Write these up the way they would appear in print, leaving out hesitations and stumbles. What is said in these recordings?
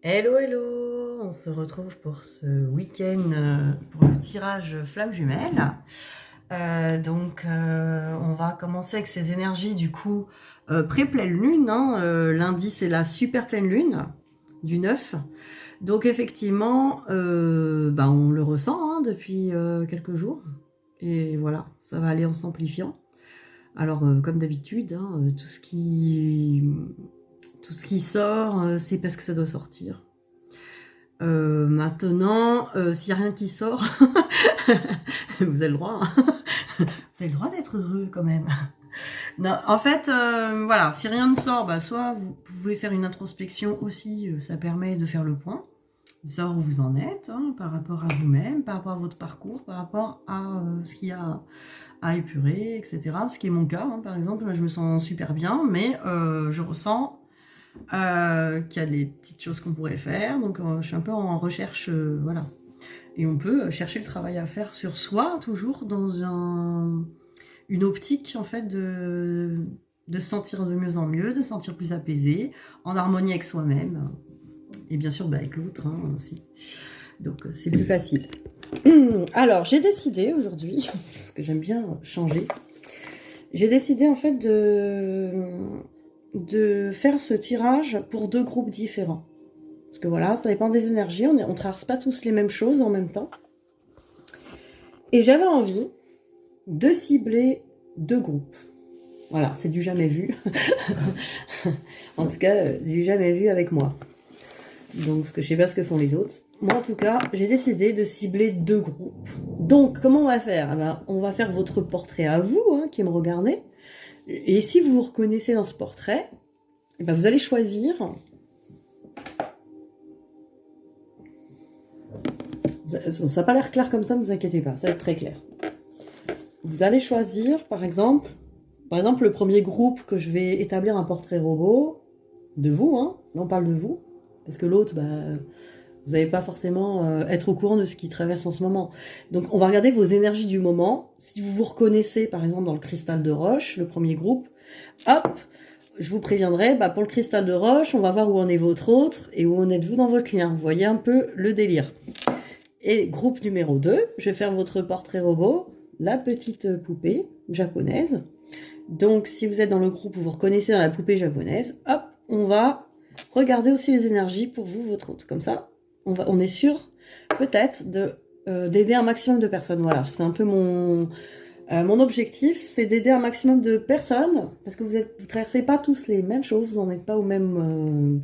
Hello, hello! On se retrouve pour ce week-end pour le tirage flamme jumelle. On va commencer avec ces énergies du coup pré-pleine lune. Lundi, c'est la super pleine lune du 9. Donc effectivement, on le ressent depuis quelques jours. Et voilà, ça va aller en s'amplifiant. Alors, comme d'habitude, tout ce qui sort, c'est parce que ça doit sortir. Maintenant, s'il n'y a rien qui sort, vous avez le droit. Vous avez le droit d'être heureux quand même. Non, en fait, voilà, si rien ne sort, soit vous pouvez faire une introspection aussi, ça permet de faire le point, de savoir où vous en êtes, par rapport à vous-même, par rapport à votre parcours, par rapport à ce qu'il y a à épurer, etc. Ce qui est mon cas, par exemple, là, je me sens super bien, mais je ressens qu'il y a des petites choses qu'on pourrait faire, donc je suis un peu en recherche, voilà. Et on peut chercher le travail à faire sur soi, toujours dans une optique, en fait, de se sentir de mieux en mieux, de se sentir plus apaisé, en harmonie avec soi-même, et bien sûr avec l'autre aussi. Donc c'est plus facile. Alors, j'ai décidé aujourd'hui, parce que j'aime bien changer, j'ai décidé en fait de faire ce tirage pour deux groupes différents. Parce que voilà, ça dépend des énergies, on ne traverse pas tous les mêmes choses en même temps. Et j'avais envie de cibler deux groupes. Voilà, c'est du jamais vu. En tout cas, du jamais vu avec moi. Donc, parce que je sais pas ce que font les autres. Moi, en tout cas, j'ai décidé de cibler deux groupes. Donc, comment on va faire? On va faire votre portrait à vous, qui me regardez. Et si vous vous reconnaissez dans ce portrait, vous allez choisir. Ça n'a pas l'air clair comme ça, ne vous inquiétez pas, ça va être très clair. Vous allez choisir, par exemple, le premier groupe que je vais établir un portrait robot de vous, là on parle de vous, parce que l'autre, vous n'allez pas forcément être au courant de ce qui traverse en ce moment. Donc on va regarder vos énergies du moment. Si vous vous reconnaissez, par exemple, dans le cristal de roche, le premier groupe, hop, je vous préviendrai, pour le cristal de roche, on va voir où en est votre autre et où en êtes-vous dans votre lien. Vous voyez un peu le délire. Et groupe numéro 2, je vais faire votre portrait robot, la petite poupée japonaise. Donc si vous êtes dans le groupe où vous reconnaissez dans la poupée japonaise, hop, on va regarder aussi les énergies pour vous, votre autre. Comme ça, on est sûr peut-être d'aider un maximum de personnes. Voilà, c'est un peu mon objectif, c'est d'aider un maximum de personnes, parce que vous traversez pas tous les mêmes choses, vous n'en êtes pas au même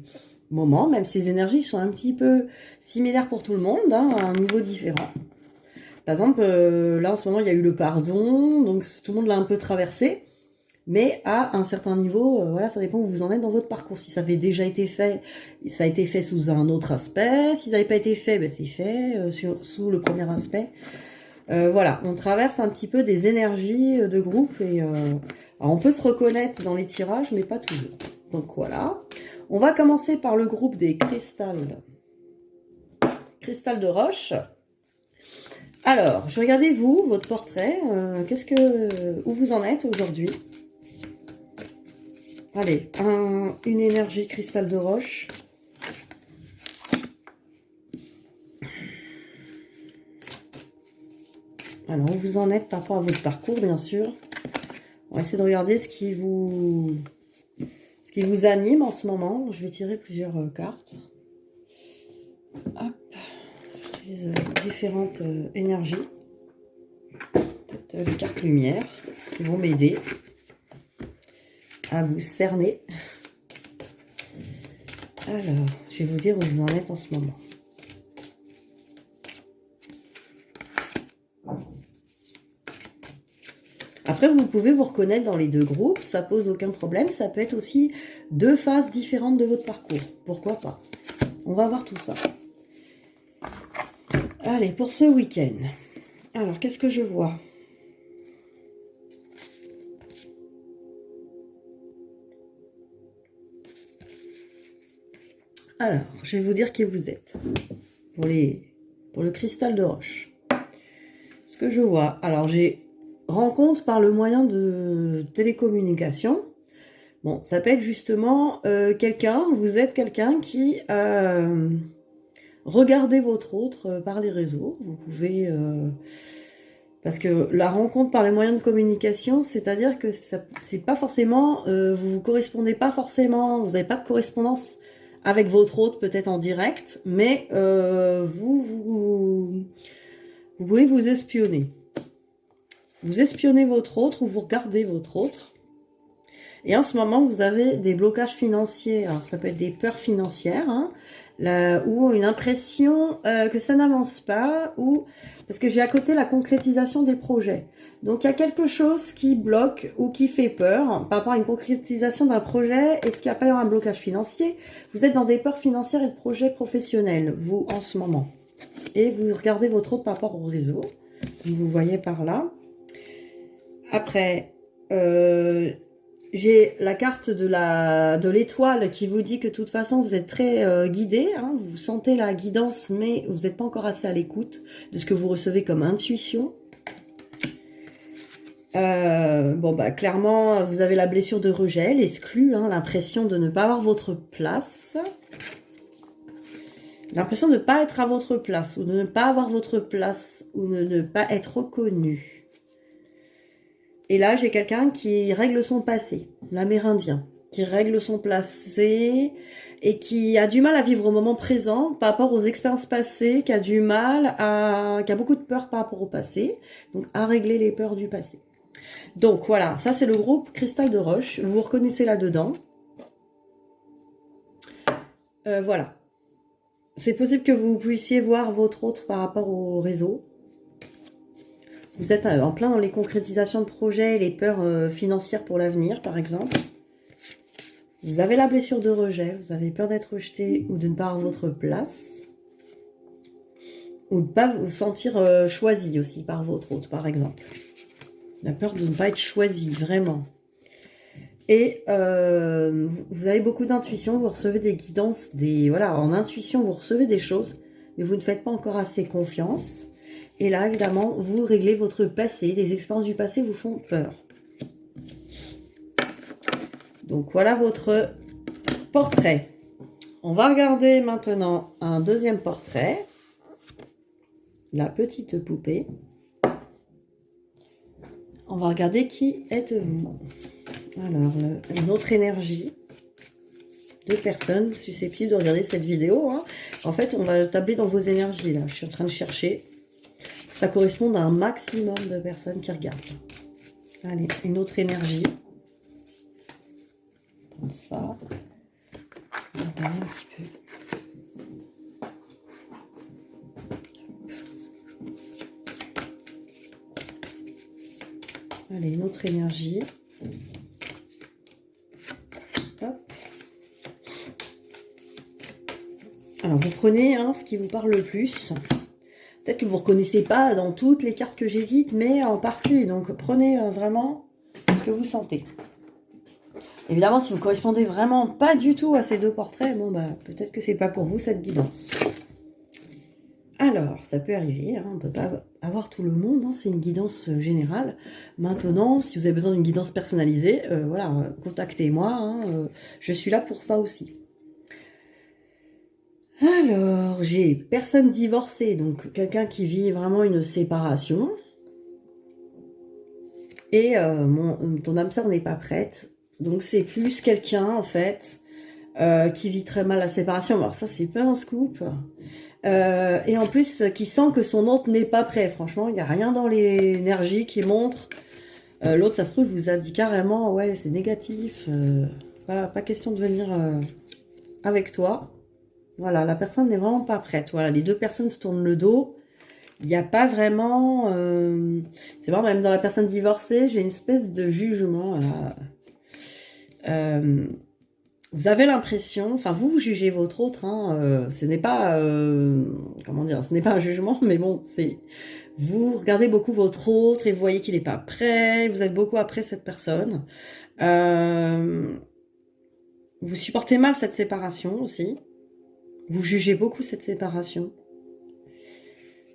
moment, même si les énergies sont un petit peu similaires pour tout le monde, à un niveau différent. Par exemple, là en ce moment il y a eu le pardon, donc tout le monde l'a un peu traversé, mais à un certain niveau, voilà, ça dépend où vous en êtes dans votre parcours. Si ça avait déjà été fait, ça a été fait sous un autre aspect. Si ça n'avait pas été fait, c'est fait sous le premier aspect. Voilà, on traverse un petit peu des énergies de groupe et alors on peut se reconnaître dans les tirages, mais pas toujours. Donc voilà. On va commencer par le groupe des cristals de roche. Alors, regardez-vous, votre portrait, où vous en êtes aujourd'hui? Allez, une énergie cristal de roche. Alors, où vous en êtes par rapport à votre parcours, bien sûr. On va essayer de regarder ce qui vous anime en ce moment. Je vais tirer plusieurs cartes. Hop, je prise différentes énergies. Peut-être les cartes lumière qui vont m'aider à vous cerner. Alors, je vais vous dire où vous en êtes en ce moment. Après, vous pouvez vous reconnaître dans les deux groupes, ça pose aucun problème. Ça peut être aussi deux phases différentes de votre parcours. Pourquoi pas? On va voir tout ça. Allez, pour ce week-end. Alors, qu'est-ce que je vois? Alors, je vais vous dire qui vous êtes. Pour le cristal de roche. Ce que je vois. Alors, j'ai rencontre par le moyen de télécommunication. Bon, ça peut être justement vous êtes quelqu'un qui regardez votre autre par les réseaux. Vous pouvez... parce que la rencontre par les moyens de communication, c'est-à-dire que c'est pas forcément... vous correspondez pas forcément, vous n'avez pas de correspondance avec votre autre, peut-être en direct, mais vous pouvez vous espionner. Vous espionnez votre autre ou vous regardez votre autre. Et en ce moment, vous avez des blocages financiers. Alors, ça peut être des peurs financières, hein, ou une impression que ça n'avance pas, ou parce que j'ai à côté la concrétisation des projets. Donc, il y a quelque chose qui bloque ou qui fait peur par rapport à une concrétisation d'un projet. Est-ce qu'il n'y a pas un blocage financier? Vous êtes dans des peurs financières et de projets professionnels, vous, en ce moment. Et vous regardez votre autre par rapport au réseau. Vous voyez par là. Après, j'ai la carte de l'étoile qui vous dit que de toute façon vous êtes très guidé, hein, vous sentez la guidance, mais vous n'êtes pas encore assez à l'écoute de ce que vous recevez comme intuition. Bon bah clairement vous avez la blessure de rejet, l'exclu, hein, l'impression de ne pas avoir votre place, l'impression de ne pas être à votre place, ou de ne pas avoir votre place, ou de ne pas être reconnu. Et là, j'ai quelqu'un qui règle son passé, l'Amérindien, qui règle son passé et qui a du mal à vivre au moment présent par rapport aux expériences passées, qui a beaucoup de peur par rapport au passé, donc à régler les peurs du passé. Donc voilà, ça c'est le groupe Cristal de Roche, vous vous reconnaissez là-dedans. Voilà. C'est possible que vous puissiez voir votre autre par rapport au réseau. Vous êtes en plein dans les concrétisations de projets, les peurs financières pour l'avenir, par exemple. Vous avez la blessure de rejet, vous avez peur d'être rejeté ou de ne pas avoir votre place. Ou de ne pas vous sentir choisi aussi par votre autre, par exemple. La peur de ne pas être choisi, vraiment. Et vous avez beaucoup d'intuition, vous recevez des guidances, voilà, en intuition, vous recevez des choses, mais vous ne faites pas encore assez confiance. Et là, évidemment, vous réglez votre passé. Les expériences du passé vous font peur. Donc, voilà votre portrait. On va regarder maintenant un deuxième portrait. La petite poupée. On va regarder qui êtes-vous. Alors, une autre énergie. Deux personnes susceptibles de regarder cette vidéo, hein. En fait, on va tabler dans vos énergies, là. Je suis en train de chercher. Ça correspond à un maximum de personnes qui regardent. Allez, une autre énergie. Comme ça. On va regarder un petit peu. Allez, une autre énergie. Hop. Alors, vous prenez ce qui vous parle le plus. Peut-être que vous ne reconnaissez pas dans toutes les cartes que j'édite, mais en partie. Donc, prenez vraiment ce que vous sentez. Évidemment, si vous ne correspondez vraiment pas du tout à ces deux portraits, bon, bah, peut-être que c'est pas pour vous cette guidance. Alors, ça peut arriver, hein, on ne peut pas avoir tout le monde, hein, c'est une guidance générale. Maintenant, si vous avez besoin d'une guidance personnalisée, voilà, contactez-moi, hein, je suis là pour ça aussi. Alors, j'ai personne divorcée, donc quelqu'un qui vit vraiment une séparation. Et ton âme sœur n'est pas prête. Donc c'est plus quelqu'un, en fait, qui vit très mal la séparation. Alors ça, c'est pas un scoop. Et en plus, qui sent que son autre n'est pas prêt. Franchement, il n'y a rien dans l'énergie qui montre. L'autre, ça se trouve, vous a dit carrément, ouais, c'est négatif. Pas question de venir avec toi. Voilà, la personne n'est vraiment pas prête. Voilà, les deux personnes se tournent le dos. Il n'y a pas vraiment... c'est vrai, même dans la personne divorcée, j'ai une espèce de jugement. Vous avez l'impression... Enfin, vous jugez votre autre. Hein, ce n'est pas... comment dire? Ce n'est pas un jugement, mais bon, c'est... Vous regardez beaucoup votre autre et vous voyez qu'il n'est pas prêt. Vous êtes beaucoup après cette personne. Vous supportez mal cette séparation aussi. Vous jugez beaucoup cette séparation.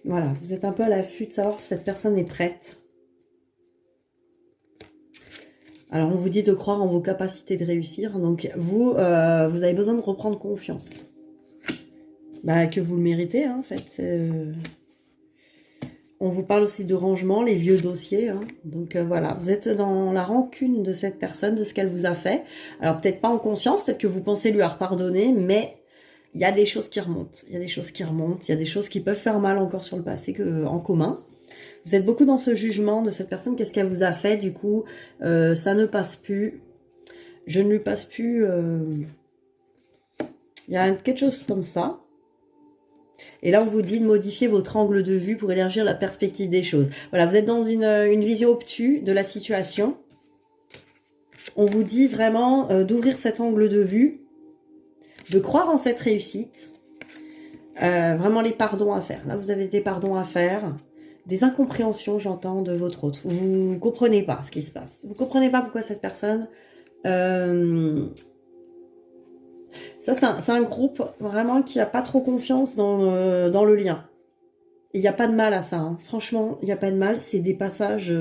Voilà, vous êtes un peu à l'affût de savoir si cette personne est prête. Alors, on vous dit de croire en vos capacités de réussir. Donc, vous avez besoin de reprendre confiance. Bah, que vous le méritez, hein, en fait. On vous parle aussi de rangement, les vieux dossiers. Hein. Donc, voilà, vous êtes dans la rancune de cette personne, de ce qu'elle vous a fait. Alors, peut-être pas en conscience, peut-être que vous pensez lui avoir pardonné, mais il y a des choses qui remontent. Il y a des choses qui remontent. Il y a des choses qui peuvent faire mal encore sur le passé en commun. Vous êtes beaucoup dans ce jugement de cette personne. Qu'est-ce qu'elle vous a fait? Du coup, ça ne passe plus. Je ne lui passe plus. Il y a quelque chose comme ça. Et là, on vous dit de modifier votre angle de vue pour élargir la perspective des choses. Voilà, vous êtes dans une vision obtuse de la situation. On vous dit vraiment d'ouvrir cet angle de vue, de croire en cette réussite. Vraiment les pardons à faire. Là, vous avez des pardons à faire. Des incompréhensions, j'entends, de votre autre. Vous ne comprenez pas ce qui se passe. Vous ne comprenez pas pourquoi cette personne... Ça, c'est un groupe vraiment qui n'a pas trop confiance dans le lien. Il n'y a pas de mal à ça. Hein. Franchement, il n'y a pas de mal. C'est des passages...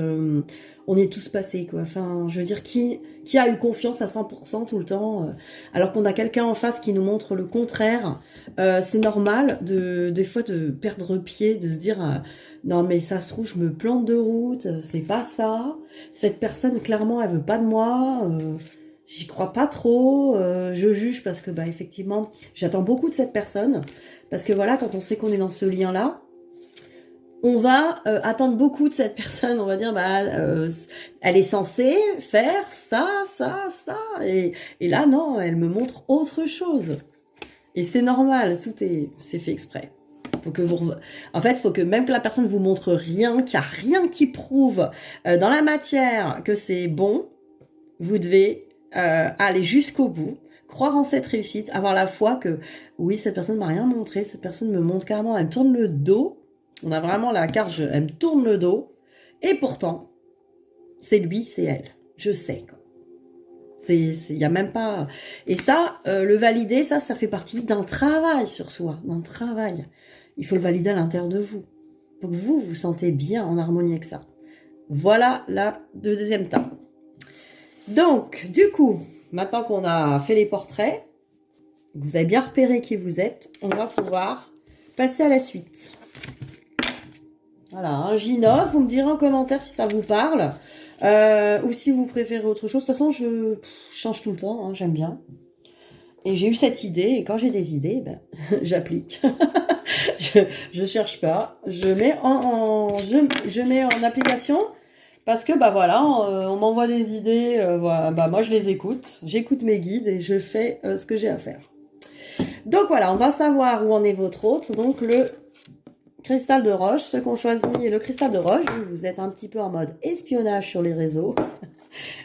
on est tous passés, quoi. Enfin, je veux dire, qui a eu confiance à 100% tout le temps alors qu'on a quelqu'un en face qui nous montre le contraire. C'est normal, des fois, de perdre pied, de se dire... non, mais ça se trouve, je me plante de route. C'est pas ça. Cette personne, clairement, elle veut pas de moi. J'y crois pas trop. Je juge parce que, bah, effectivement, j'attends beaucoup de cette personne. Parce que, voilà, quand on sait qu'on est dans ce lien-là, on va attendre beaucoup de cette personne, on va dire, bah, elle est censée faire ça, ça, ça. Et là, non, elle me montre autre chose. Et c'est normal, c'est fait exprès. En fait, il faut que même que la personne vous montre rien, qu'il n'y a rien qui prouve dans la matière que c'est bon, vous devez aller jusqu'au bout, croire en cette réussite, avoir la foi que, oui, cette personne m'a rien montré, cette personne me montre carrément, elle me tourne le dos. On a vraiment la carte, elle me tourne le dos. Et pourtant, c'est lui, c'est elle. Je sais. Il n'y a même pas... Et ça, le valider, ça fait partie d'un travail sur soi. D'un travail. Il faut le valider à l'intérieur de vous. Pour que vous vous sentez bien en harmonie avec ça. Voilà le deuxième temps. Donc, du coup, maintenant qu'on a fait les portraits, vous avez bien repéré qui vous êtes, on va pouvoir passer à la suite. Voilà, un J9, vous me direz en commentaire si ça vous parle, ou si vous préférez autre chose. De toute façon, je change tout le temps, hein, j'aime bien. Et j'ai eu cette idée, et quand j'ai des idées, ben, j'applique. je cherche pas, je mets en application, parce que, bah voilà, on m'envoie des idées, voilà, bah moi je les écoute, j'écoute mes guides et je fais ce que j'ai à faire. Donc voilà, on va savoir où en est votre autre, donc le... cristal de roche, ceux qui ont choisi le cristal de roche, vous êtes un petit peu en mode espionnage sur les réseaux.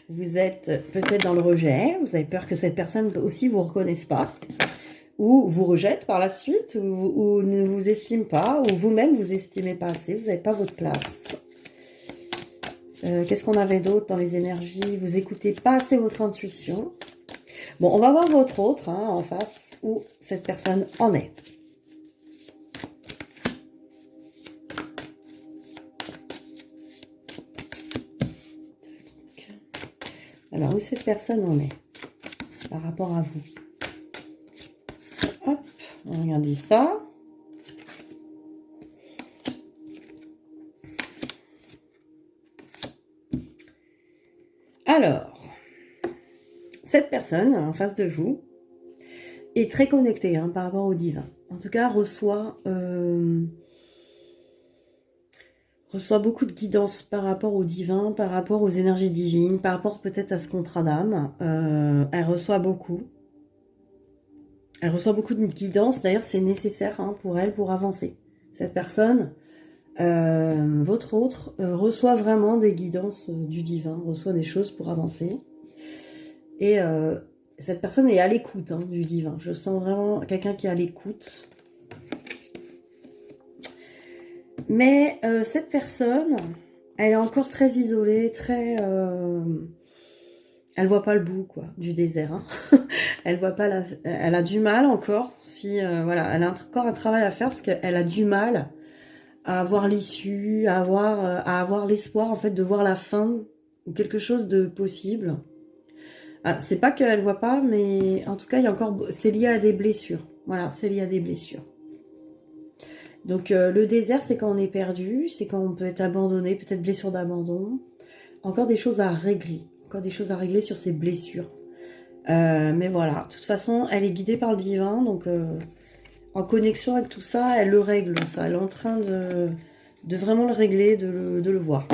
Vous êtes peut-être dans le rejet, vous avez peur que cette personne aussi vous reconnaisse pas, ou vous rejette par la suite, ou ne vous estime pas, ou vous-même vous estimez pas assez, vous n'avez pas votre place. Qu'est-ce qu'on avait d'autre dans les énergies? Vous écoutez pas assez votre intuition. Bon, on va voir votre autre hein, en face, où cette personne en est. Alors, où cette personne en est par rapport à vous? Hop, on regarde ça. Alors, cette personne en face de vous est très connectée hein, par rapport au divin. En tout cas, reçoit beaucoup de guidance par rapport au divin, par rapport aux énergies divines, par rapport peut-être à ce contrat d'âme. Elle reçoit beaucoup. Elle reçoit beaucoup de guidance. D'ailleurs, c'est nécessaire hein, pour elle pour avancer. Cette personne, votre autre, reçoit vraiment des guidances du divin, reçoit des choses pour avancer. Et cette personne est à l'écoute hein, du divin. Je sens vraiment quelqu'un qui est à l'écoute. Mais cette personne, elle est encore très isolée, très... elle voit pas le bout quoi, du désert. Hein. Elle voit pas elle a du mal encore. Voilà, elle a encore un travail à faire parce qu'elle a du mal à avoir l'issue, à avoir l'espoir en fait de voir la fin ou quelque chose de possible. Ah, c'est pas qu'elle voit pas, mais en tout cas, il y a encore, c'est lié à des blessures. Voilà, c'est lié à des blessures. Donc le désert, c'est quand on est perdu, c'est quand on peut être abandonné, peut-être blessure d'abandon. Encore des choses à régler, encore des choses à régler sur ces blessures. Mais voilà, de toute façon, elle est guidée par le divin, donc en connexion avec tout ça, elle le règle, ça. Elle est en train de vraiment le régler, de le voir.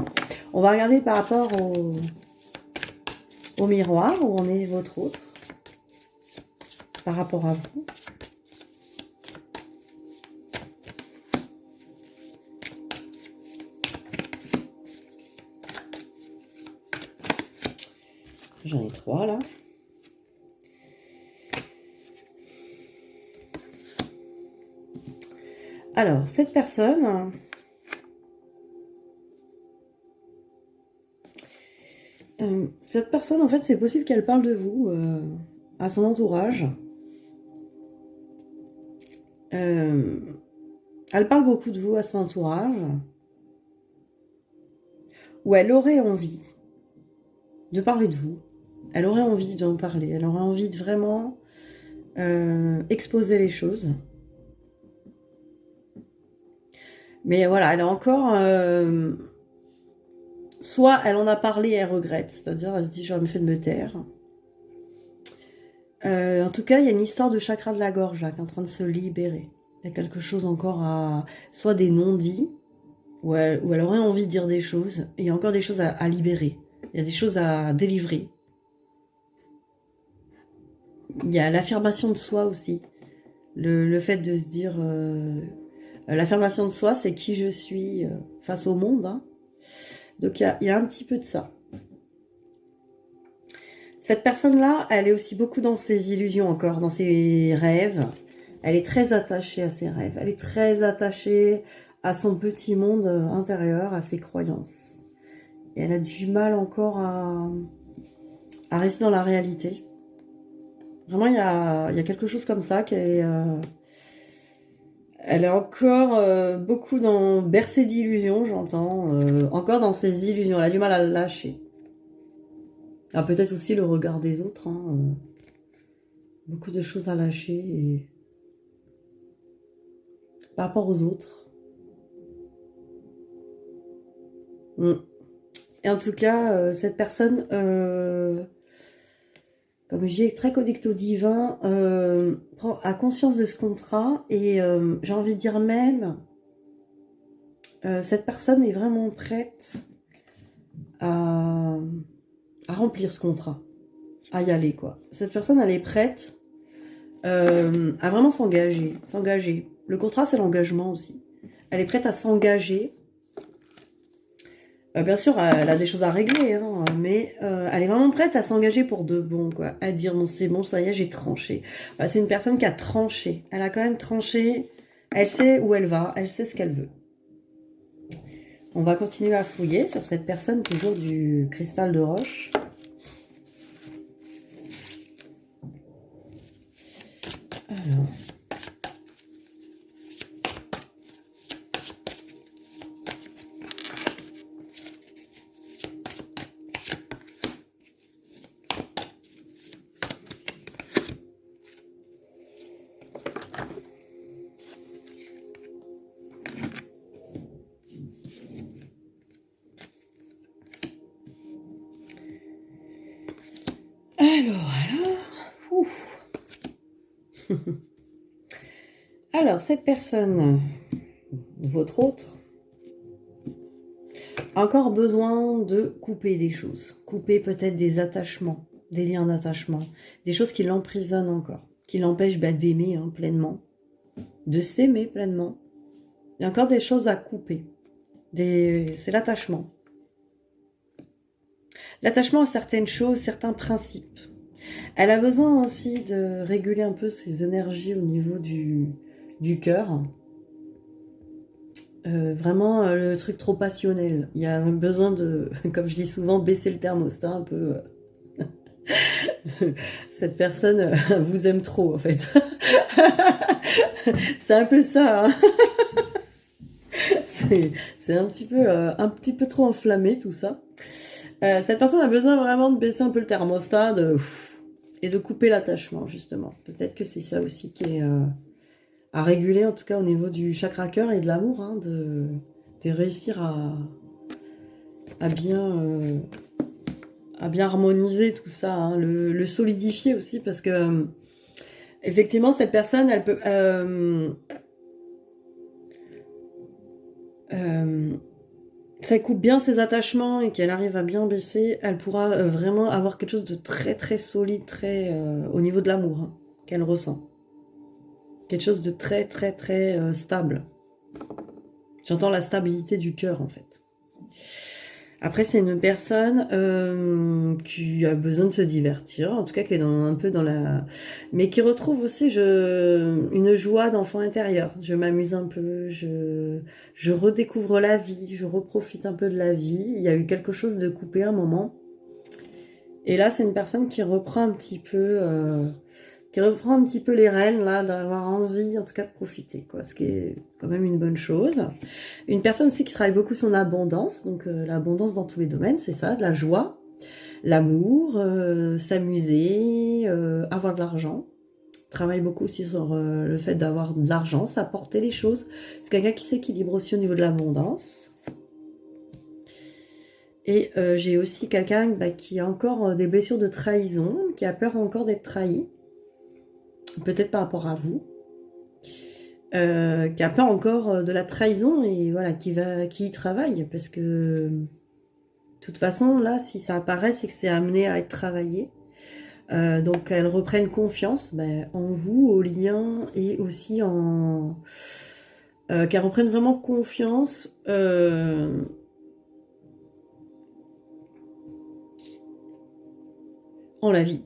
On va regarder par rapport au miroir, où en est votre autre, par rapport à vous. J'en ai 3 là. Alors, cette personne, en fait, c'est possible qu'elle parle de vous à son entourage. Elle parle beaucoup de vous à son entourage. Ou elle aurait envie de parler de vous. Elle aurait envie d'en parler. Elle aurait envie de vraiment exposer les choses. Mais voilà, elle est encore... soit elle en a parlé et elle regrette. C'est-à-dire, elle se dit, j'aurais mieux fait de me taire. En tout cas, il y a une histoire de chakra de la gorge là, qui est en train de se libérer. Il y a quelque chose encore à... Soit des non-dits, où elle aurait envie de dire des choses. Et il y a encore des choses à libérer. Il y a des choses à délivrer. Il y a l'affirmation de soi aussi. Le fait de se dire... l'affirmation de soi, c'est qui je suis face au monde. Hein. Donc il y a un petit peu de ça. Cette personne-là, elle est aussi beaucoup dans ses illusions encore, dans ses rêves. Elle est très attachée à ses rêves. Elle est très attachée à son petit monde intérieur, à ses croyances. Et elle a du mal encore à rester dans la réalité. Vraiment, il y a quelque chose comme ça qui est... elle est encore beaucoup bercée d'illusions, j'entends. Encore dans ses illusions. Elle a du mal à le lâcher. Ah, peut-être aussi le regard des autres. Hein, beaucoup de choses à lâcher. Et... par rapport aux autres. Et en tout cas, cette personne, comme je dis, est très connectée au divin, a conscience de ce contrat. Et j'ai envie de dire même, cette personne est vraiment prête à remplir ce contrat. À y aller, quoi. Cette personne, elle est prête à vraiment s'engager. Le contrat, c'est l'engagement aussi. Elle est prête à s'engager. Bien sûr, elle a des choses à régler, hein, mais elle est vraiment prête à s'engager pour de bon, quoi. À dire, bon, c'est bon, ça y est, j'ai tranché. Voilà, c'est une personne qui a tranché. Elle a quand même tranché. Elle sait où elle va. Elle sait ce qu'elle veut. On va continuer à fouiller sur cette personne, toujours du cristal de roche. Alors... Ouf. Alors, cette personne, votre autre, a encore besoin de couper des choses. Couper peut-être des attachements, des liens d'attachement, des choses qui l'emprisonnent encore, qui l'empêchent d'aimer pleinement, de s'aimer pleinement. Il y a encore des choses à couper. C'est l'attachement. L'attachement à certaines choses, certains principes. Elle a besoin aussi de réguler un peu ses énergies au niveau du cœur. Vraiment le truc trop passionnel. Il y a besoin de, comme je dis souvent, baisser le thermostat un peu. Cette personne vous aime trop en fait. C'est un peu ça. Hein. C'est un petit peu trop enflammé tout ça. Cette personne a besoin vraiment de baisser un peu le thermostat et de couper l'attachement, justement. Peut-être que c'est ça aussi qui est à réguler, en tout cas au niveau du chakra cœur et de l'amour, hein, de réussir à bien harmoniser tout ça, hein, le solidifier aussi, parce que effectivement, cette personne, elle peut... ça coupe bien ses attachements et qu'elle arrive à bien baisser, elle pourra vraiment avoir quelque chose de très très solide, très au niveau de l'amour, hein, qu'elle ressent. Quelque chose de très très très stable. J'entends la stabilité du cœur en fait. Après, c'est une personne qui a besoin de se divertir, en tout cas qui est un peu dans la... Mais qui retrouve aussi une joie d'enfant intérieur. Je m'amuse un peu, je redécouvre la vie, je reprofite un peu de la vie. Il y a eu quelque chose de coupé à un moment. Et là, c'est une personne qui reprend un petit peu... les rênes, là, d'avoir envie, en tout cas, de profiter, quoi, ce qui est quand même une bonne chose. Une personne aussi qui travaille beaucoup son abondance, donc l'abondance dans tous les domaines, c'est ça, de la joie, l'amour, s'amuser, avoir de l'argent. Travaille beaucoup aussi sur le fait d'avoir de l'argent, s'apporter les choses. C'est quelqu'un qui s'équilibre aussi au niveau de l'abondance. Et j'ai aussi quelqu'un qui a encore des blessures de trahison, qui a peur encore d'être trahi. Peut-être par rapport à vous, qui a peur encore de la trahison et voilà, qui y travaille, parce que de toute façon, là, si ça apparaît, c'est que c'est amené à être travaillé. Donc, elles reprennent confiance en vous, au lien, et aussi qu'elles reprennent vraiment confiance en la vie.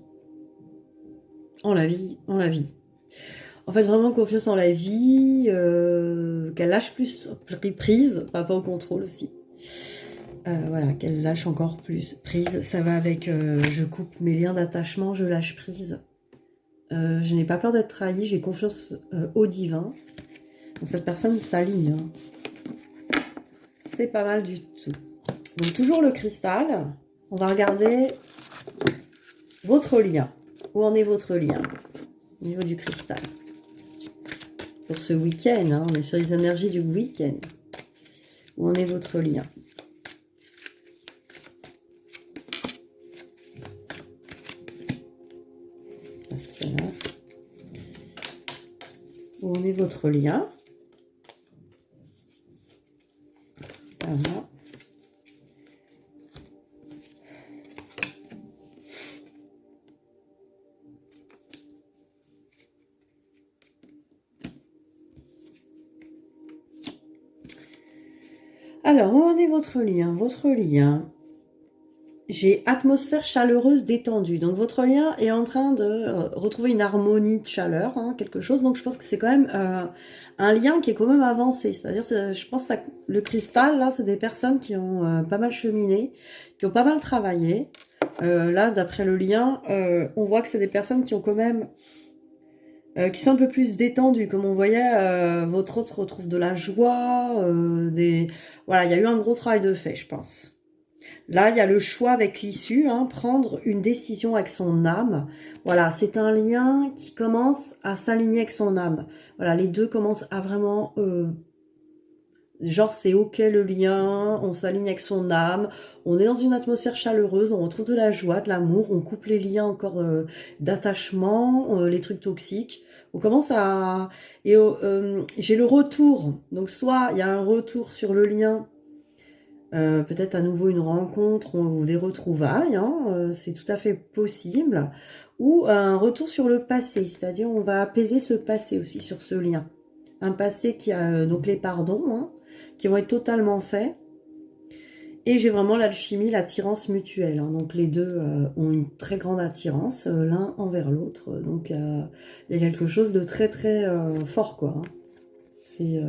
En la vie. En fait, vraiment confiance en la vie, qu'elle lâche plus prise, par rapport au contrôle aussi. Voilà, qu'elle lâche encore plus prise. Ça va avec je coupe mes liens d'attachement, je lâche prise. Je n'ai pas peur d'être trahie, j'ai confiance au divin. Donc, cette personne s'aligne. Hein. C'est pas mal du tout. Donc toujours le cristal. On va regarder votre lien. Où en est votre lien au niveau du cristal? Pour ce week-end, hein, on est sur les énergies du week-end. Où en est votre lien? C'est là. Où en est votre lien? Voilà. Alors, où en est votre lien? Votre lien, j'ai atmosphère chaleureuse détendue. Donc, votre lien est en train de retrouver une harmonie de chaleur, hein, quelque chose. Donc, je pense que c'est quand même un lien qui est quand même avancé. C'est-à-dire, je pense que le cristal, là, c'est des personnes qui ont pas mal cheminé, qui ont pas mal travaillé. Là, d'après le lien, on voit que c'est des personnes qui ont quand même... qui sont un peu plus détendues. Comme on voyait, votre autre retrouve de la joie, voilà, il y a eu un gros travail de fait, je pense. Là, il y a le choix avec l'issue, hein, prendre une décision avec son âme. Voilà, c'est un lien qui commence à s'aligner avec son âme. Voilà, les deux commencent à vraiment... genre, c'est ok le lien, on s'aligne avec son âme, on est dans une atmosphère chaleureuse, on retrouve de la joie, de l'amour, on coupe les liens encore d'attachement, les trucs toxiques. On commence à... Et j'ai le retour. Donc, soit il y a un retour sur le lien, peut-être à nouveau une rencontre ou des retrouvailles, hein, c'est tout à fait possible. Ou un retour sur le passé, c'est-à-dire on va apaiser ce passé aussi sur ce lien. Un passé qui a donc les pardons, hein, qui vont être totalement faits. Et j'ai vraiment l'alchimie, l'attirance mutuelle. Hein. Donc les deux ont une très grande attirance l'un envers l'autre. Donc il y a quelque chose de très très fort, quoi. Hein. C'est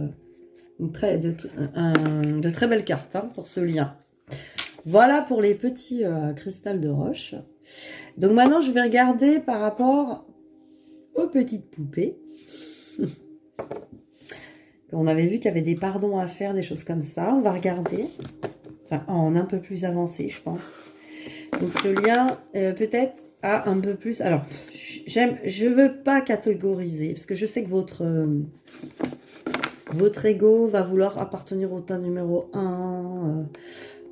de très belles cartes, hein, pour ce lien. Voilà pour les petits cristals de roche. Donc maintenant, je vais regarder par rapport aux petites poupées. On avait vu qu'il y avait des pardons à faire, des choses comme ça. On va regarder ça en un peu plus avancé, je pense. Donc ce lien peut-être a un peu plus... Alors, je veux pas catégoriser, parce que je sais que votre ego va vouloir appartenir au tas numéro 1.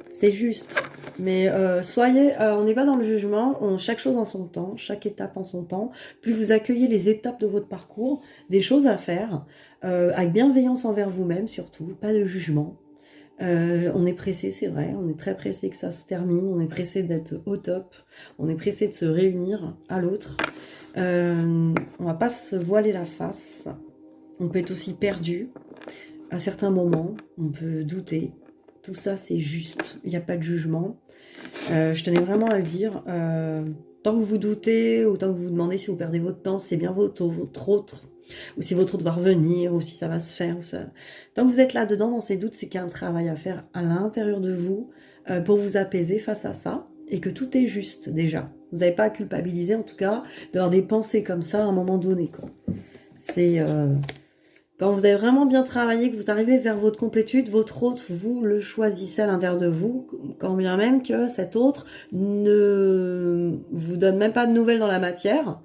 C'est juste. Mais soyez... on n'est pas dans le jugement, chaque chose en son temps, chaque étape en son temps. Plus vous accueillez les étapes de votre parcours, des choses à faire, avec bienveillance envers vous-même surtout, pas de jugement. On est pressé, c'est vrai, on est très pressé que ça se termine, on est pressé d'être au top, on est pressé de se réunir à l'autre. On va pas se voiler la face, on peut être aussi perdu à certains moments, on peut douter. Tout ça, c'est juste, il n'y a pas de jugement. Je tenais vraiment à le dire. Tant que vous doutez, ou tant que vous vous demandez si vous perdez votre temps, c'est bien votre autre, ou si votre autre va revenir, ou si ça va se faire. Ou ça... Tant que vous êtes là-dedans, dans ces doutes, c'est qu'il y a un travail à faire à l'intérieur de vous pour vous apaiser face à ça, et que tout est juste déjà. Vous n'avez pas à culpabiliser, en tout cas, d'avoir des pensées comme ça à un moment donné, quoi. C'est... Quand vous avez vraiment bien travaillé, que vous arrivez vers votre complétude, votre autre, vous le choisissez à l'intérieur de vous, quand bien même que cet autre ne vous donne même pas de nouvelles dans la matière.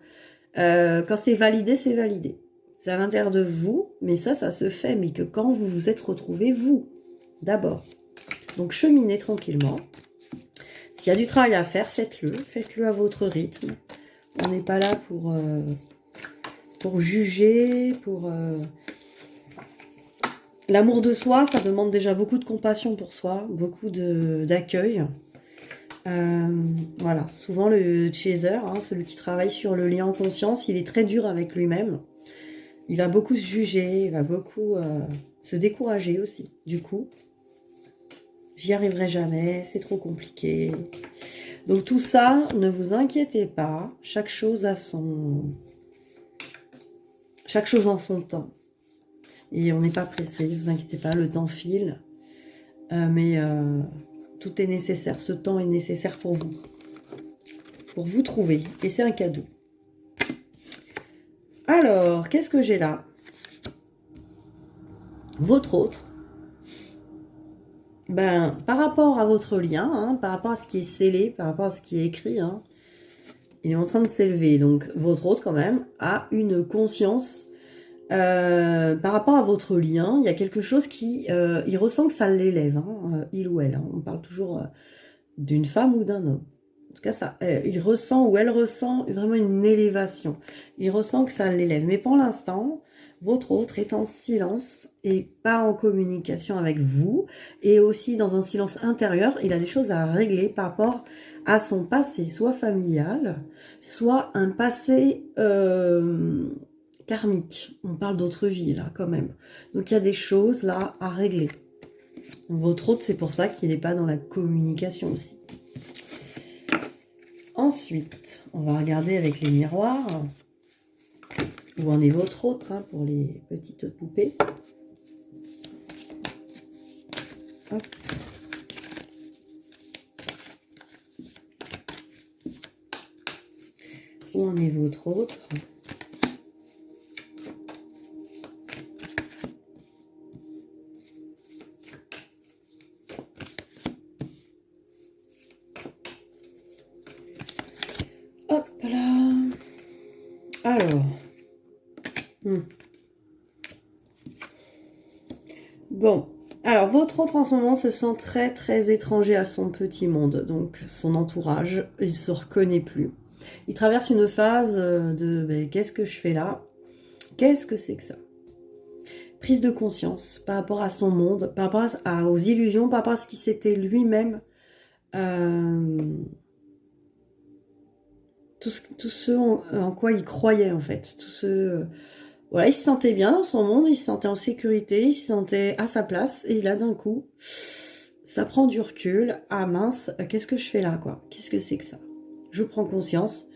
Quand c'est validé, c'est validé. C'est à l'intérieur de vous, mais ça se fait, mais que quand vous vous êtes retrouvés, vous, d'abord. Donc cheminez tranquillement. S'il y a du travail à faire, faites-le à votre rythme. On n'est pas là pour juger, pour... L'amour de soi, ça demande déjà beaucoup de compassion pour soi, beaucoup d'accueil. Voilà, souvent le chaser, celui qui travaille sur le lien en conscience, il est très dur avec lui-même. Il va beaucoup se juger, il va beaucoup se décourager aussi. Du coup, j'y arriverai jamais, c'est trop compliqué. Donc tout ça, ne vous inquiétez pas, chaque chose en son temps. Et on n'est pas pressé, ne vous inquiétez pas, le temps file. Mais tout est nécessaire, ce temps est nécessaire pour vous trouver. Et c'est un cadeau. Alors, qu'est-ce que j'ai là? Votre autre. Ben, par rapport à votre lien, par rapport à ce qui est scellé, par rapport à ce qui est écrit, il est en train de s'élever. Donc, votre autre, quand même, a une conscience... par rapport à votre lien, il y a quelque chose qui... il ressent que ça l'élève, il ou elle. On parle toujours d'une femme ou d'un homme. En tout cas, ça, il ressent ou elle ressent vraiment une élévation. Il ressent que ça l'élève. Mais pour l'instant, votre autre est en silence et pas en communication avec vous. Et aussi dans un silence intérieur, il a des choses à régler par rapport à son passé, soit familial, soit un passé... karmique, on parle d'autres vies là quand même. Donc il y a des choses là à régler. Votre autre, c'est pour ça qu'il n'est pas dans la communication aussi. Ensuite, on va regarder avec les miroirs. Où en est votre autre pour les petites poupées. Hop. Où en est votre autre ? Hop là. Alors. Bon. Alors, votre autre en ce moment se sent très très étranger à son petit monde. Donc, son entourage, il se reconnaît plus. Il traverse une phase de qu'est-ce que je fais là? Qu'est-ce que c'est que ça? Prise de conscience par rapport à son monde, par rapport aux illusions, par rapport à ce qui s'était lui-même. Tout ce en quoi il croyait en fait. Voilà, il se sentait bien dans son monde, il se sentait en sécurité, il se sentait à sa place. Et là, d'un coup, ça prend du recul. Ah mince, qu'est-ce que je fais là, quoi? Qu'est-ce que c'est que ça? Je prends conscience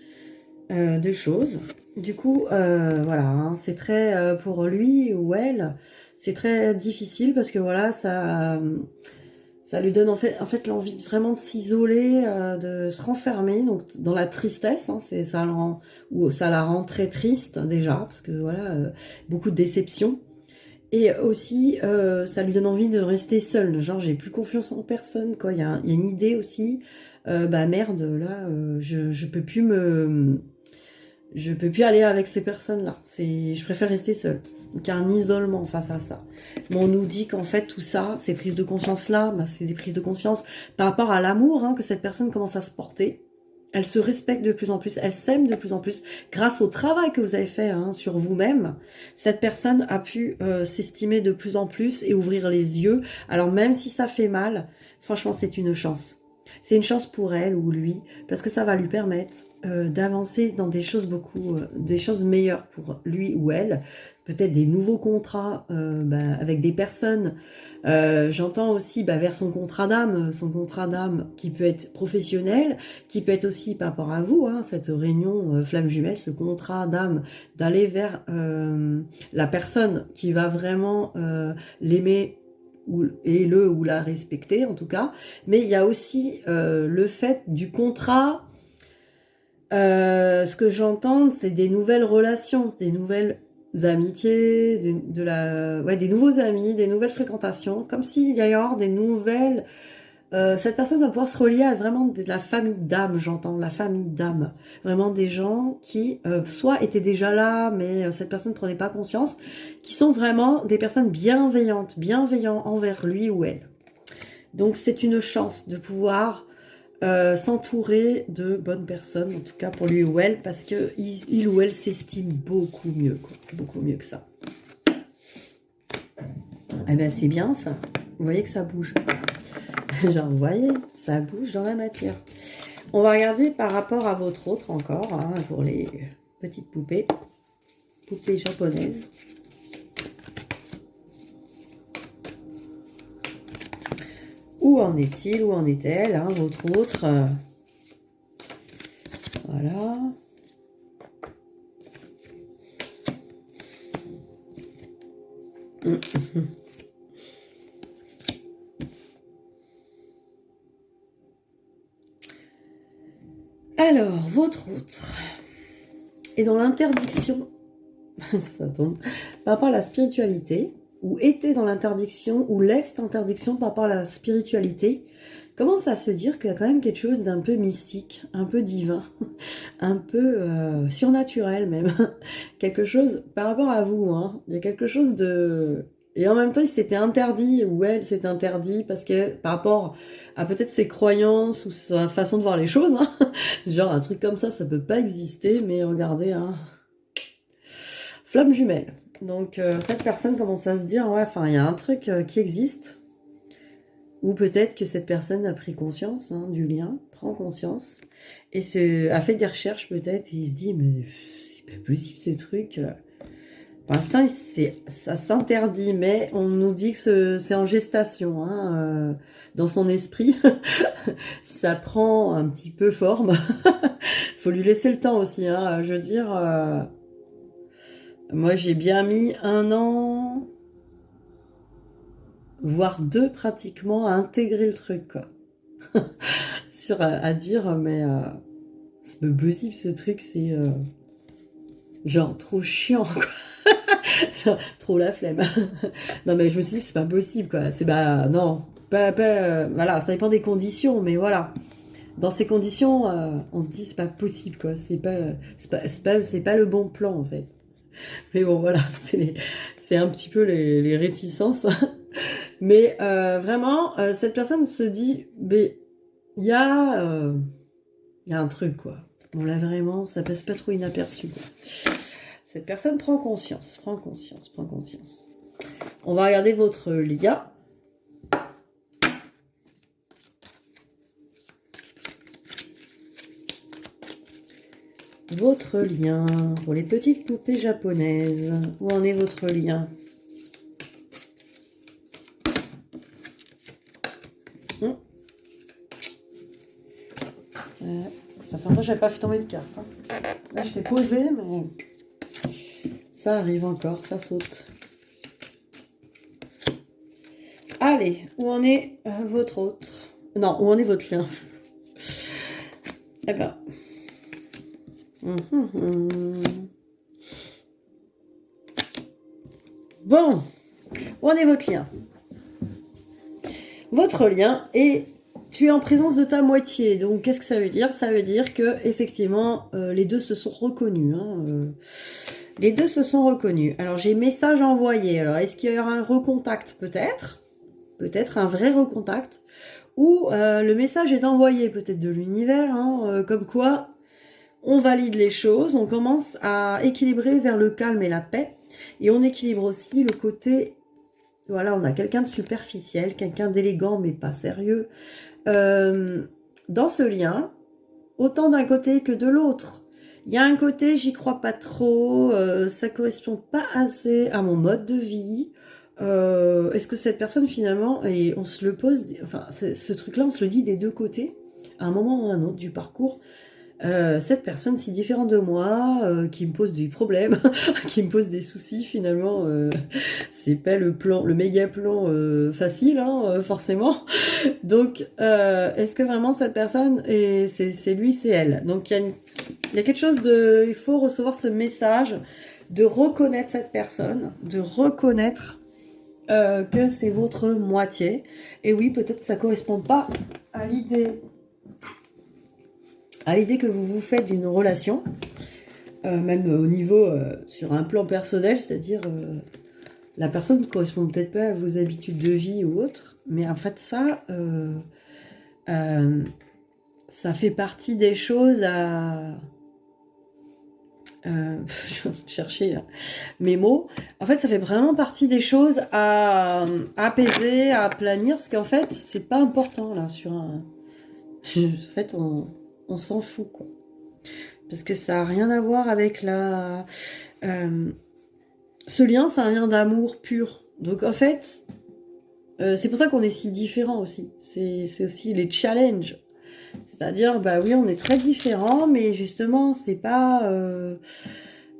de choses. Du coup, voilà, c'est très, pour lui ou elle, c'est très difficile parce que voilà, ça lui donne en fait l'envie vraiment de s'isoler, de se renfermer, donc dans la tristesse, ça la rend très triste déjà, parce que voilà, beaucoup de déception. Et aussi, ça lui donne envie de rester seule, genre j'ai plus confiance en personne, quoi. Il y a une idée aussi bah merde, là, je peux plus je peux plus aller avec ces personnes-là. Je préfère rester seule. Donc il y a un isolement face à ça. Mais on nous dit qu'en fait tout ça, ces prises de conscience-là, bah, c'est des prises de conscience par rapport à l'amour que cette personne commence à se porter. Elle se respecte de plus en plus, elle s'aime de plus en plus. Grâce au travail que vous avez fait sur vous-même, cette personne a pu s'estimer de plus en plus et ouvrir les yeux. Alors même si ça fait mal, franchement c'est une chance. C'est une chance pour elle ou lui, parce que ça va lui permettre d'avancer dans des choses des choses meilleures pour lui ou elle. Peut-être des nouveaux contrats avec des personnes. J'entends aussi vers son contrat d'âme qui peut être professionnel, qui peut être aussi par rapport à vous, cette réunion flamme jumelle, ce contrat d'âme, d'aller vers la personne qui va vraiment l'aimer et le ou la respecter en tout cas, mais il y a aussi le fait du contrat. Ce que j'entends, c'est des nouvelles relations, des nouvelles amitiés, des nouveaux amis, des nouvelles fréquentations, comme s'il y avoir des nouvelles. Cette personne va pouvoir se relier à vraiment de la famille d'âme, j'entends, la famille d'âme. Vraiment des gens qui, soit étaient déjà là, mais cette personne ne prenait pas conscience, qui sont vraiment des personnes bienveillantes envers lui ou elle. Donc c'est une chance de pouvoir s'entourer de bonnes personnes, en tout cas pour lui ou elle, parce que il ou elle s'estime beaucoup mieux, quoi, beaucoup mieux que ça. Eh bien c'est bien ça, vous voyez que ça bouge. Genre, vous voyez, ça bouge dans la matière. On va regarder par rapport à votre autre encore, pour les petites poupées japonaises. Où en est-il, où en est-elle, votre autre voilà. Alors, votre autre est dans l'interdiction, ça tombe, par rapport à la spiritualité, ou était dans l'interdiction, ou lève cette interdiction par rapport à la spiritualité, commence à se dire qu'il y a quand même quelque chose d'un peu mystique, un peu divin, un peu surnaturel même, quelque chose par rapport à vous, il y a quelque chose de... Et en même temps, il s'était interdit, ou elle s'était interdit, parce que par rapport à peut-être ses croyances ou sa façon de voir les choses, genre un truc comme ça peut pas exister, mais regardez, flamme jumelle. Donc cette personne commence à se dire, ouais, enfin, il y a un truc qui existe, ou peut-être que cette personne a pris conscience du lien, prend conscience, et a fait des recherches peut-être, et il se dit, mais c'est pas possible ce truc. Pour l'instant, ça s'interdit, mais on nous dit que c'est en gestation, dans son esprit. Ça prend un petit peu forme. Faut lui laisser le temps aussi, je veux dire. Moi, j'ai bien mis 1 an, voire 2 pratiquement, à intégrer le truc, quoi. à dire, mais c'est pas possible ce truc, c'est genre trop chiant, quoi. Trop la flemme. Non mais je me suis dit c'est pas possible quoi. C'est non, voilà, ça dépend des conditions, mais voilà. Dans ces conditions, on se dit c'est pas possible quoi. C'est pas le bon plan en fait. Mais bon voilà, c'est un petit peu les réticences. Mais vraiment, cette personne se dit, mais il y a un truc quoi. On l'a vraiment, ça passe pas trop inaperçu quoi. Cette personne prend conscience. On va regarder votre lien. Votre lien pour les petites poupées japonaises. Où en est votre lien? Ça fait longtemps que j'avais pas fait tomber de carte. Là, je l'ai posé, mais... Ça arrive encore, ça saute. Allez, où en est votre autre? Non, où en est votre lien? Eh ben... Bon, où en est votre lien? Votre lien est tu es en présence de ta moitié. Donc, qu'est-ce que ça veut dire? Ça veut dire que effectivement, les deux se sont reconnus. Hein, les deux se sont reconnus. Alors, j'ai message envoyé. Alors, est-ce qu'il y aura un recontact? Peut-être. Peut-être un vrai recontact. Ou le message est envoyé peut-être de l'univers. Hein, comme quoi, on valide les choses. On commence à équilibrer vers le calme et la paix. Et on équilibre aussi le côté... Voilà, on a quelqu'un de superficiel, quelqu'un d'élégant mais pas sérieux. Dans ce lien, autant d'un côté que de l'autre. Il y a un côté, j'y crois pas trop, ça correspond pas assez à mon mode de vie. Est-ce que cette personne finalement, et on se le pose, enfin ce truc-là, on se le dit des deux côtés, à un moment ou à un autre du parcours. Cette personne si différente de moi, qui me pose des problèmes, qui me pose des soucis finalement, c'est pas le méga plan facile, hein, forcément. Donc, est-ce que vraiment cette personne, c'est lui, c'est elle? Donc, il y a quelque chose de... Il faut recevoir ce message de reconnaître cette personne, de reconnaître que c'est votre moitié. Et oui, peut-être que ça ne correspond pas à l'idée que vous vous faites d'une relation, même au niveau, sur un plan personnel, c'est-à-dire... la personne ne correspond peut-être pas à vos habitudes de vie ou autre, mais en fait ça fait partie des choses à... je vais chercher mes mots. En fait, ça fait vraiment partie des choses à apaiser, à planir, parce qu'en fait, c'est pas important là sur un... En fait, on s'en fout, quoi. Parce que ça n'a rien à voir avec la... ce lien, c'est un lien d'amour pur. Donc en fait, c'est pour ça qu'on est si différents aussi. C'est aussi les challenges. C'est-à-dire, bah oui, on est très différents, mais justement, c'est pas...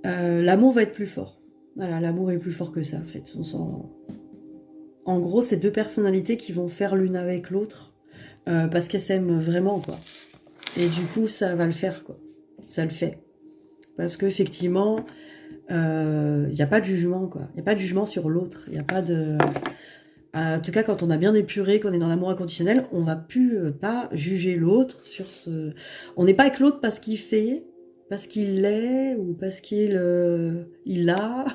l'amour va être plus fort. Voilà, l'amour est plus fort que ça, en fait. En gros, c'est deux personnalités qui vont faire l'une avec l'autre, parce qu'elles s'aiment vraiment, quoi. Et du coup, ça va le faire, quoi. Ça le fait. Parce qu'effectivement, il n'y a pas de jugement, quoi. Il n'y a pas de jugement sur l'autre. Il n'y a pas de... En tout cas, quand on a bien épuré, qu'on est dans l'amour inconditionnel, on va plus pas juger l'autre sur ce... On n'est pas avec l'autre parce qu'il fait, parce qu'il l'est, ou parce qu'il il a.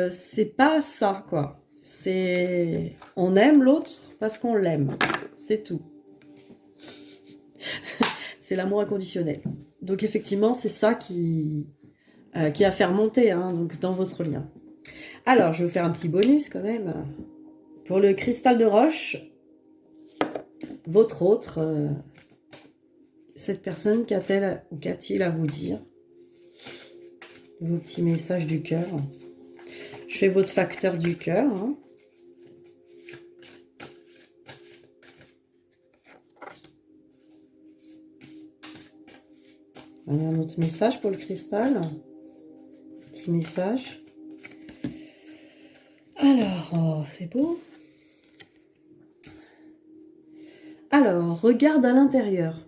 C'est pas ça, quoi. C'est... On aime l'autre parce qu'on l'aime. C'est tout. C'est l'amour inconditionnel. Donc effectivement, c'est ça qui va faire monter, hein, donc, dans votre lien. Alors, je vais vous faire un petit bonus quand même. Pour le cristal de roche, votre autre, cette personne qu'a-t-elle ou qu'a-t-il à vous dire? Vos petits messages du cœur. Je fais votre facteur du cœur. Hein. Voilà un autre message pour le cristal. Petit message. Alors, oh, c'est beau. Alors, regarde à l'intérieur.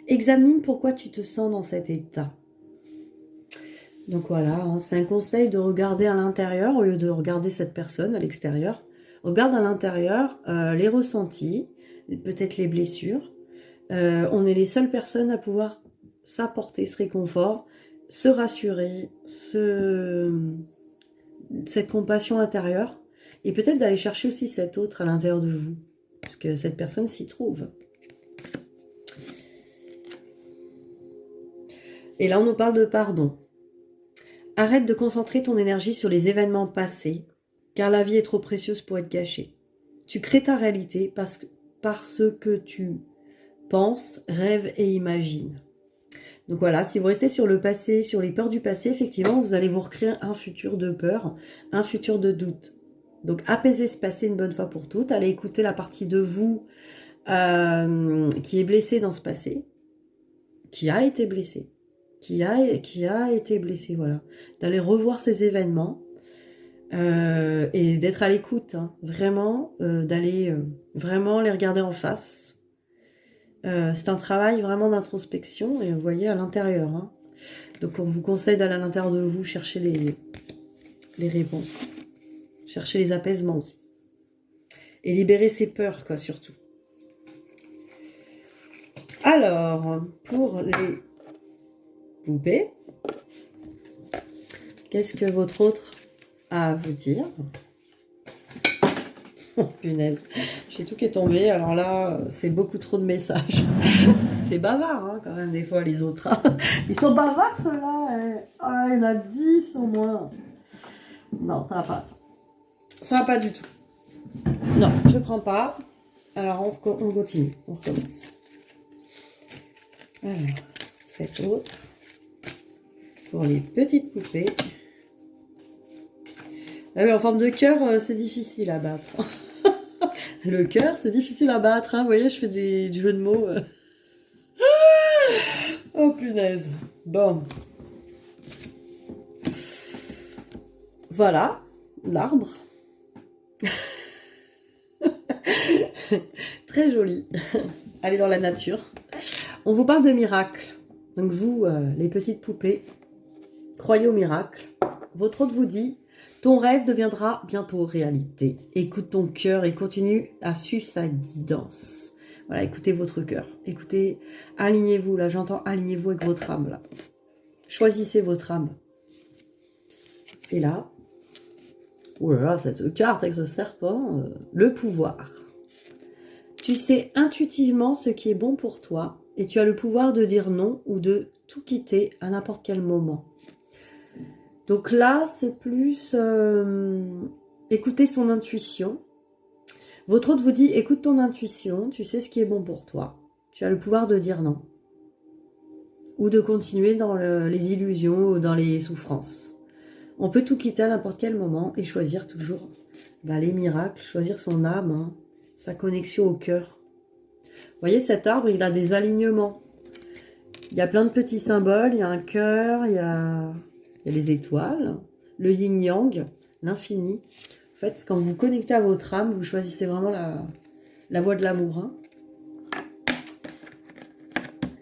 Examine pourquoi tu te sens dans cet état. Donc voilà, hein, c'est un conseil de regarder à l'intérieur au lieu de regarder cette personne à l'extérieur. Regarde à l'intérieur les ressentis, peut-être les blessures. On est les seules personnes à pouvoir s'apporter ce réconfort, se rassurer, cette compassion intérieure, et peut-être d'aller chercher aussi cet autre à l'intérieur de vous, parce que cette personne s'y trouve. Et là, on nous parle de pardon. Arrête de concentrer ton énergie sur les événements passés, car la vie est trop précieuse pour être gâchée. Tu crées ta réalité parce que tu penses, rêves et imagines. Donc voilà, si vous restez sur le passé, sur les peurs du passé, effectivement, vous allez vous recréer un futur de peur, un futur de doute. Donc apaisez ce passé une bonne fois pour toutes. Allez écouter la partie de vous qui est blessée dans ce passé, qui a été blessée, qui a été blessée, voilà. D'aller revoir ces événements et d'être à l'écoute, hein, vraiment, d'aller vraiment les regarder en face. C'est un travail vraiment d'introspection, et vous voyez, à l'intérieur. Hein. Donc on vous conseille d'aller à l'intérieur de vous chercher les réponses. Chercher les apaisements aussi. Et libérer ses peurs, quoi, surtout. Alors, pour les poupées, qu'est-ce que votre autre a à vous dire? Oh, punaise, j'ai tout qui est tombé. Alors là, c'est beaucoup trop de messages. C'est bavard, hein, quand même, des fois, les autres. Ils sont bavards, ceux-là. Hein. Ah, il y en a 10 au moins. Non, ça va pas, ça. Ça va pas du tout. Non, je prends pas. Alors, on continue. On recommence. Alors, cette autre. Pour les petites poupées. Ah oui, en forme de cœur, c'est difficile à battre. Le cœur, c'est difficile à battre. Hein. Vous voyez, je fais du jeu de mots. Oh, punaise. Bon. Voilà, l'arbre. Très joli. Allez dans la nature. On vous parle de miracles. Donc vous, les petites poupées, croyez au miracle. Votre hôte vous dit, ton rêve deviendra bientôt réalité. Écoute ton cœur et continue à suivre sa guidance. Voilà, écoutez votre cœur. Écoutez, alignez-vous. Là, j'entends alignez-vous avec votre âme. Là. Choisissez votre âme. Et là, oh là là, cette carte avec ce serpent, le pouvoir. Tu sais intuitivement ce qui est bon pour toi et tu as le pouvoir de dire non ou de tout quitter à n'importe quel moment. Donc là, c'est plus écouter son intuition. Votre hôte vous dit, écoute ton intuition, tu sais ce qui est bon pour toi. Tu as le pouvoir de dire non. Ou de continuer dans les illusions ou dans les souffrances. On peut tout quitter à n'importe quel moment et choisir toujours les miracles, choisir son âme, hein, sa connexion au cœur. Vous voyez, cet arbre, il a des alignements. Il y a plein de petits symboles, il y a un cœur, il y a les étoiles, le yin-yang, l'infini. En fait, quand vous vous connectez à votre âme, vous choisissez vraiment la voie de l'amour. Hein.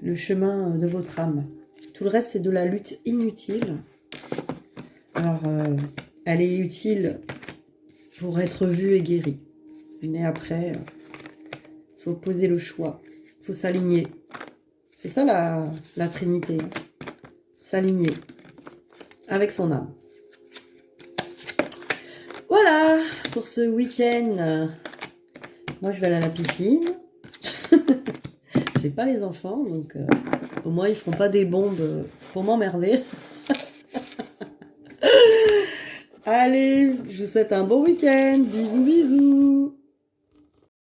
Le chemin de votre âme. Tout le reste, c'est de la lutte inutile. Alors, elle est utile pour être vue et guérie. Mais après, il faut poser le choix. Il faut s'aligner. C'est ça la Trinité. Hein. S'aligner avec son âme. Voilà pour ce week-end. Moi, je vais aller à la piscine. J'ai pas les enfants, donc au moins, ils feront pas des bombes pour m'emmerder. Allez, je vous souhaite un bon week-end. Bisous, bisous.